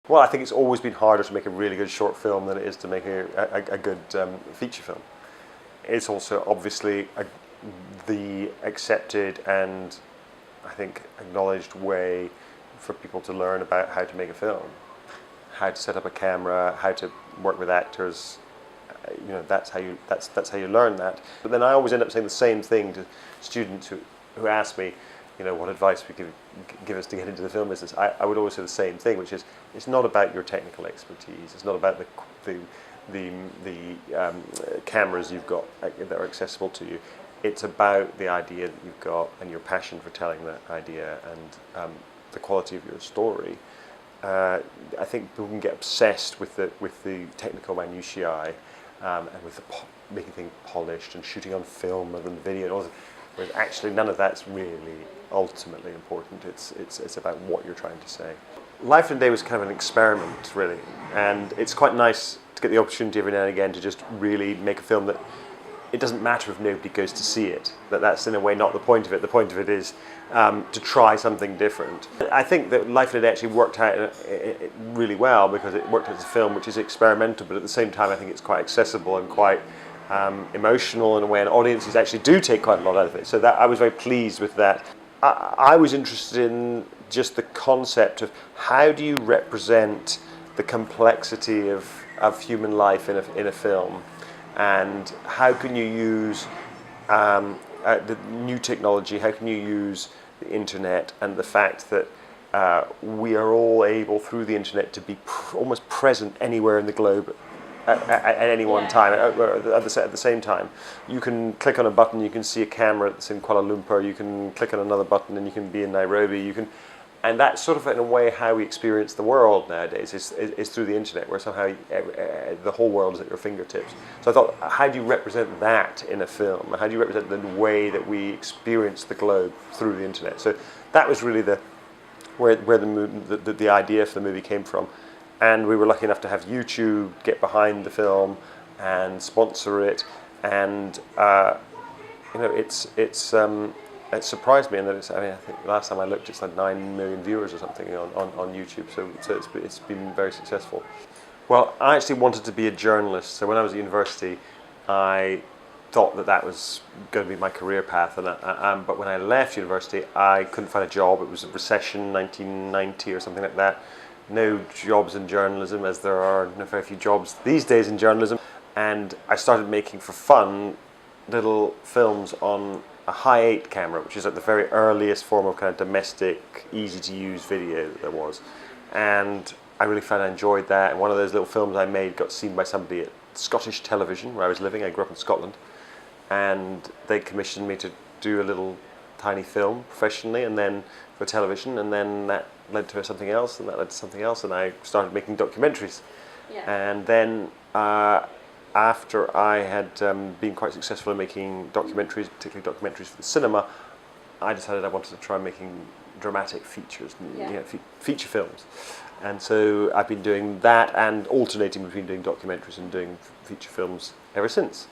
Well, I think it's always been harder to make a really good short film than it is to make a good feature film. It's also obviously the accepted and I think acknowledged way for people to learn about how to make a film, how to set up a camera, how to work with actors. You know, that's how you learn that. But then I always end up saying the same thing to students who ask me, you know, what advice we give us to get into the film business. I would always say the same thing, which is it's not about your technical expertise. It's not about the cameras you've got that are accessible to you. It's about the idea that you've got and your passion for telling that idea and the quality of your story. I think people can get obsessed with the technical minutiae and with making things polished and shooting on film rather than video and all that. Whereas actually none of that's really ultimately important. It's about what you're trying to say. Life in a Day was kind of an experiment, really, and it's quite nice to get the opportunity every now and again to just really make a film that it doesn't matter if nobody goes to see it. That's in a way not the point of it. The point of it is to try something different. I think that Life in a Day actually worked out really well because it worked as a film which is experimental, but at the same time I think it's quite accessible and quite emotional in a way, and audiences actually do take quite a lot out of it. So that I was very pleased with that. I was interested in just the concept of how do you represent the complexity of human life in a film, and how can you use the new technology, how can you use the internet and the fact that we are all able through the internet to be almost present anywhere in the globe at any one time, at the same time. You can click on a button, you can see a camera that's in Kuala Lumpur, you can click on another button and you can be in Nairobi, and that's sort of in a way how we experience the world nowadays, is through the internet, where somehow the whole world is at your fingertips. So I thought, how do you represent that in a film? How do you represent the way that we experience the globe through the internet? So that was really where the idea for the movie came from. And we were lucky enough to have YouTube get behind the film and sponsor it, and you know, it surprised me in that I think last time I looked, it's like 9 million viewers or something on YouTube. So it's been very successful. Well, I actually wanted to be a journalist. So when I was at university, I thought that was going to be my career path. And but when I left university, I couldn't find a job. It was a recession, 1990 or something like that. No jobs in journalism, as there are very few jobs these days in journalism. And I started making, for fun, little films on a Hi8 camera, which is like the very earliest form of kind of domestic, easy-to-use video that there was. And I really found I enjoyed that. And one of those little films I made got seen by somebody at Scottish Television, where I was living. I grew up in Scotland. And they commissioned me to do a little tiny film professionally, and then for television, and then that led to something else, and that led to something else, and I started making documentaries. Yeah. And then after I had been quite successful in making documentaries, particularly documentaries for the cinema, I decided I wanted to try making dramatic features, you know, feature films. And so I've been doing that and alternating between doing documentaries and doing feature films ever since.